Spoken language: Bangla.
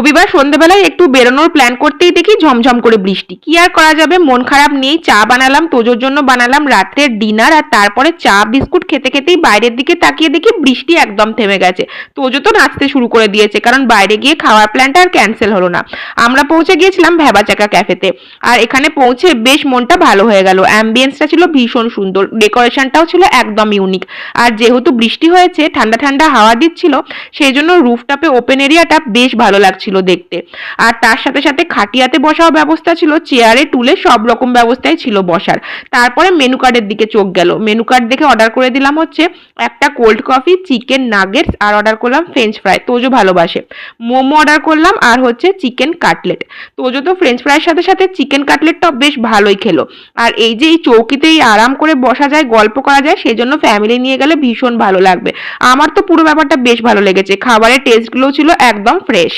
রবিবার সন্ধ্যেবেলায় একটু বেরোনোর প্ল্যান করতেই দেখি ঝমঝম করে বৃষ্টি। কি আর করা যাবে, মন খারাপ নিয়েই চা বানালাম, তোজোর জন্য বানালাম রাত্রের ডিনার। আর তারপরে চা বিস্কুট খেতে খেতেই বাইরের দিকে তাকিয়ে দেখি বৃষ্টি একদম থেমে গেছে। তোজো তো নাচতে শুরু করে দিয়েছে, কারণ বাইরে গিয়ে খাওয়ার প্ল্যানটা আর ক্যান্সেল হলো না। আমরা পৌঁছে গিয়েছিলাম ভ্যাবাচাকা ক্যাফেতে। আর এখানে পৌঁছে বেশ মনটা ভালো হয়ে গেল। অ্যাম্বিয়েন্সটা ছিল ভীষণ সুন্দর, ডেকোরেশনটাও ছিল একদম ইউনিক। আর যেহেতু বৃষ্টি হয়েছে, ঠান্ডা ঠান্ডা হাওয়া দিচ্ছিল, সেই জন্য রুফটপে ওপেন এরিয়াটা বেশ ভালো লাগছিল দেখতে। আর তার সাথে সাথে খাটিয়াতে বসাও ব্যবস্থা ছিল, চেয়ারে টুলে সব রকম ব্যবস্থাই ছিল বসার। তারপরে মেনু কার্ডের দিকে চোখ গেল। মেনু কার্ড দেখে অর্ডার করে দিলাম হচ্ছে একটা কোল্ড কফি, চিকেন নাগেটস, আর অর্ডার করলাম ফ্রেঞ্চ ফ্রাই, তোজো ভালোবাসে। মোমো অর্ডার করলাম, আর হচ্ছে চিকেন কাটলেট। তোজো তো ফ্রেঞ্চ ফ্রাইয়ের সাথে সাথে চিকেন কাটলেটটাও বেশ ভালোই খেলো। আর এই যে এই চৌকিতেই আরাম করে বসা যায়, গল্প করা যায়, সেজন্য ফ্যামিলি নিয়ে গেলে ভীষণ ভালো লাগবে। আমার তো পুরো ব্যাপারটা বেশ ভালো লেগেছে। খাবারের টেস্টগুলো ছিল একদম ফ্রেশ।